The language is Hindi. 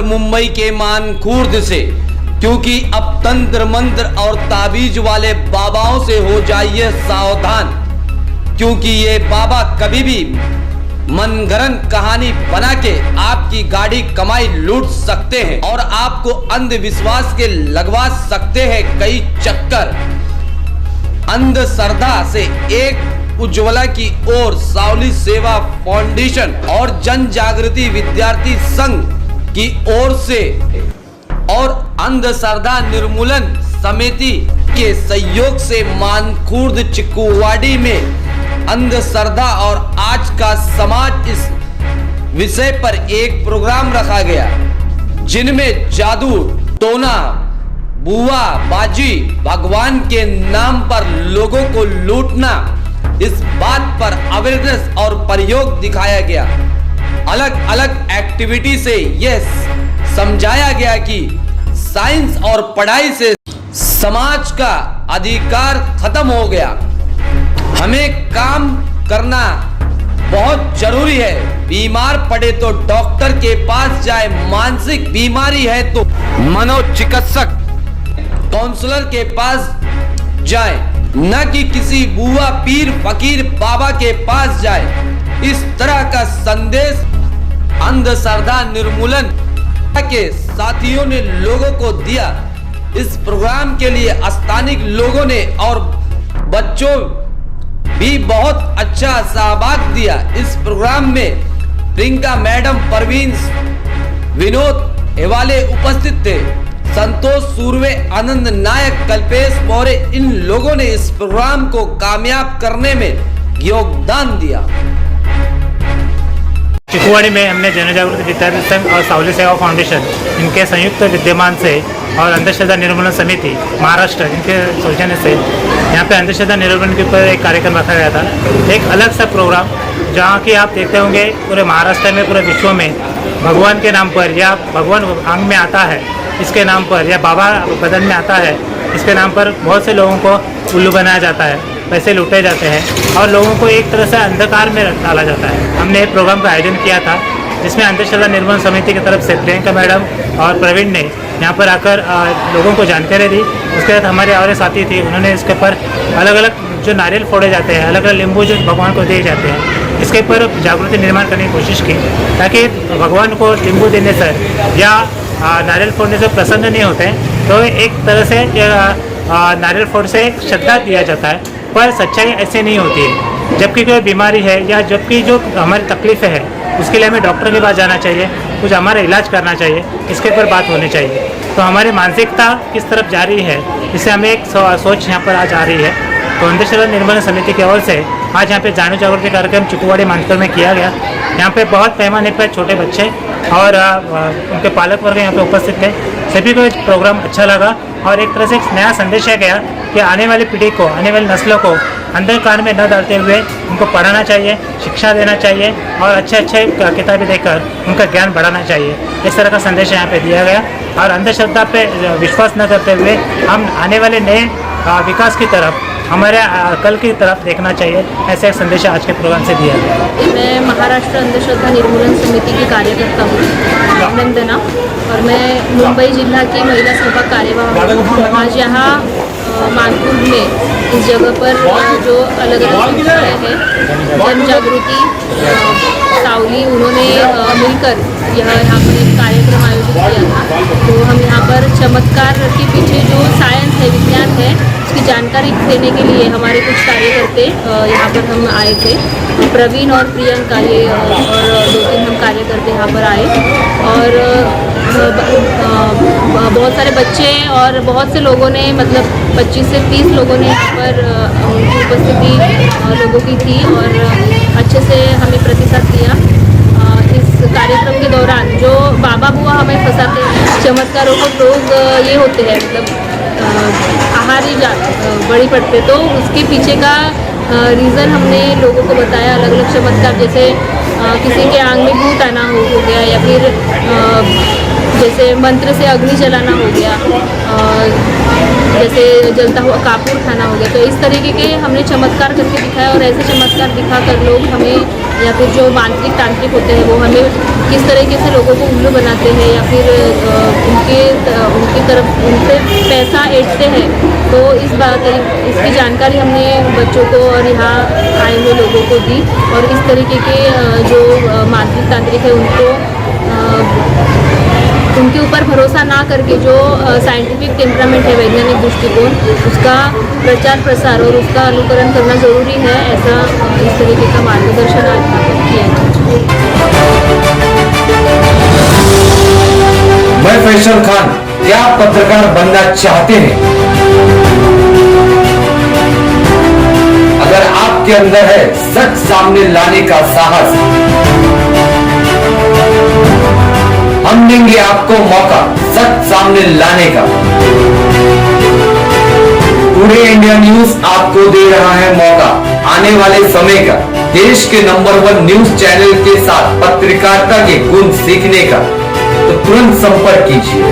खबर मुंबई के मानखुर्द से, क्योंकि अब तंत्र मंत्र और ताबीज वाले बाबाओं से हो जाइए सावधान, क्योंकि ये बाबा कभी भी मनगढ़ंत कहानी बना के आपकी गाड़ी कमाई लूट सकते हैं और आपको अंधविश्वास के लगवा सकते हैं कई चक्कर। अंधश्रद्धा से एक उज्ज्वला की ओर सावली सेवा फाउंडेशन और जन जागृति विद्यार्थी संघ की ओर से और अंधश्रद्धा निर्मूलन समिति के सहयोग से मानखुर्द चिकुवाड़ी में अंधश्रद्धा और आज का समाज इस विषय पर एक प्रोग्राम रखा गया, जिनमें जादू टोना बुआ बाजी भगवान के नाम पर लोगों को लूटना, इस बात पर अवेयरनेस और प्रयोग दिखाया गया। अलग अलग एक्टिविटी से यह समझाया गया कि साइंस और पढ़ाई से समाज का अधिकार खत्म हो गया। हमें काम करना बहुत जरूरी है। बीमार पड़े तो डॉक्टर के पास जाए, मानसिक बीमारी है तो मनोचिकित्सक काउंसलर के पास जाए, न कि किसी बुआ पीर फकीर बाबा के पास जाए। इस तरह का संदेश अंधश्रद्धा निर्मूलन के साथियों ने लोगों को दिया। इस प्रोग्राम के लिए स्थानीय लोगों ने और बच्चों भी बहुत अच्छा सहभाग दिया। इस प्रोग्राम में प्रियंका मैडम, परवीन, विनोद हेवाले उपस्थित थे, संतोष सूर्वे, आनंद नायक, कल्पेश मौर्य, इन लोगों ने इस प्रोग्राम को कामयाब करने में योगदान दिया। चिकुवाड़ी में हमने जन जागृति विद्यार्थी संघ और सावली सेवा फाउंडेशन इनके संयुक्त विद्यमान से और अंधश्रद्धा निर्मूलन समिति महाराष्ट्र इनके सौजन्य से यहाँ पे अंधश्रद्धा निर्मूलन के ऊपर एक कार्यक्रम रखा गया था। एक अलग सा प्रोग्राम जहाँ की आप देखते होंगे पूरे महाराष्ट्र में, पूरे विश्व में भगवान के नाम पर या भगवान अंग में आता है इसके नाम पर या बाबा बदन में आता है इसके नाम पर बहुत से लोगों को उल्लू बनाया जाता है, पैसे लूटे जाते हैं और लोगों को एक तरह से अंधकार में डाला जाता है। हमने एक प्रोग्राम का आयोजन किया था जिसमें अंधश्रद्धा निर्मूलन समिति की तरफ से प्रियंका मैडम और प्रवीण ने यहाँ पर आकर लोगों को जानकारी दी। उसके बाद हमारे और साथी थे, उन्होंने इसके ऊपर अलग अलग जो नारियल फोड़े जाते हैं, अलग अलग नींबू जो भगवान को दिए जाते हैं, इसके ऊपर जागृति निर्माण करने की कोशिश की, ताकि भगवान को नींबू देने से या नारियल फोड़ने से प्रसन्न नहीं होते हैं। तो एक तरह से नारियल फोड़ से श्रद्धा दिया जाता है, पर सच्चाई ऐसे नहीं होती है। जबकि कोई बीमारी है या जबकि जो हमारी तकलीफ़ें है उसके लिए हमें डॉक्टर के पास जाना चाहिए, कुछ हमारा इलाज करना चाहिए, इसके ऊपर बात होनी चाहिए। तो हमारी मानसिकता किस तरफ जा रही है, इससे हमें एक सोच यहाँ पर आज आ रही है। तो अंधश्रद्धा निर्मूलन समिति की ओर से आज यहाँ पे जानु जागृति कार्यक्रम चिकुवाड़ी मानखुर्द में किया गया। यहाँ पे बहुत पैमाने पर छोटे बच्चे और उनके पालक वर्ग यहाँ पे उपस्थित थे। सभी को प्रोग्राम अच्छा लगा और एक तरह से एक नया संदेश है गया कि आने वाली पीढ़ी को, आने वाली नस्लों को अंधकार में न डालते हुए उनको पढ़ाना चाहिए, शिक्षा देना चाहिए और अच्छे अच्छे किताबें देकर उनका ज्ञान बढ़ाना चाहिए। इस तरह का संदेश यहाँ पे दिया गया और अंधश्रद्धा पे विश्वास न करते हुए हम आने वाले नए विकास की तरफ, हमारे कल की तरफ देखना चाहिए, ऐसा एक संदेश आज के प्रोग्राम से दिया गया। मैं महाराष्ट्र अंधश्रद्धा निर्मूलन समिति की कार्यकर्ता हूँ नंदना, और मैं मुंबई जिला की महिला सभा कार्यवाह हूँ। आज यहाँ मानखुर्द में इस जगह पर जो अलग अलग संस्थाएँ हैं, जन जागृति, सावली, उन्होंने मिलकर यहाँ पर एक कार्यक्रम आयोजित किया था। तो हम यहाँ पर चमत्कार के पीछे जो साइंस है, विज्ञान है, उसकी जानकारी देने के लिए हमारे कुछ कार्यकर्ते यहाँ पर हम आए थे। प्रवीण और प्रियंका ये और 2-3 हम कार्यकर्ते यहाँ पर आए और बहुत सारे बच्चे और बहुत से लोगों ने, मतलब 25 से 30 लोगों ने यहाँ पर उनकी उपस्थिति लोगों की थी और अच्छे से हमें प्रतिसाद दिया। इस कार्यक्रम के दौरान जो बाबा बुआ हमें फंसाते हैं, चमत्कारों को लोग ये होते हैं, मतलब आहारी बड़ी पड़ते, तो उसके पीछे का रीज़न हमने लोगों को बताया। अलग अलग चमत्कार, जैसे किसी के आंग में भूत आना हो गया, या फिर जैसे मंत्र से अग्नि जलाना हो गया, जैसे जलता हुआ कापूर खाना हो गया। तो इस तरीके के हमने चमत्कार करके दिखाया और ऐसे चमत्कार दिखाकर लोग हमें या फिर जो मांत्रिक तांत्रिक होते हैं वो हमें किस तरीके से लोगों को उल्लू बनाते हैं या फिर उनकी तरफ उनसे पैसा ऐंठते हैं। तो इसकी जानकारी हमने बच्चों को और यहाँ आए हुए लोगों को दी और इस तरीके के जो मांत्रिक तांत्रिक है उनके ऊपर भरोसा ना करके जो साइंटिफिक टेम्परामेंट है, वैज्ञानिक दृष्टिकोण, उसका प्रचार प्रसार और उसका अनुकरण करना ज़रूरी है, ऐसा इस तरीके का मार्गदर्शन आज किया है। मैं फैसल खान, क्या पत्रकार बनना चाहते हैं? अगर आपके अंदर है सच सामने लाने का साहस, हम देंगे आपको मौका सच सामने लाने का। टुडे इंडिया न्यूज आपको दे रहा है मौका आने वाले समय का देश के नंबर 1 न्यूज चैनल के साथ पत्रकारिता के गुण सीखने का। तो तुरंत संपर्क कीजिए।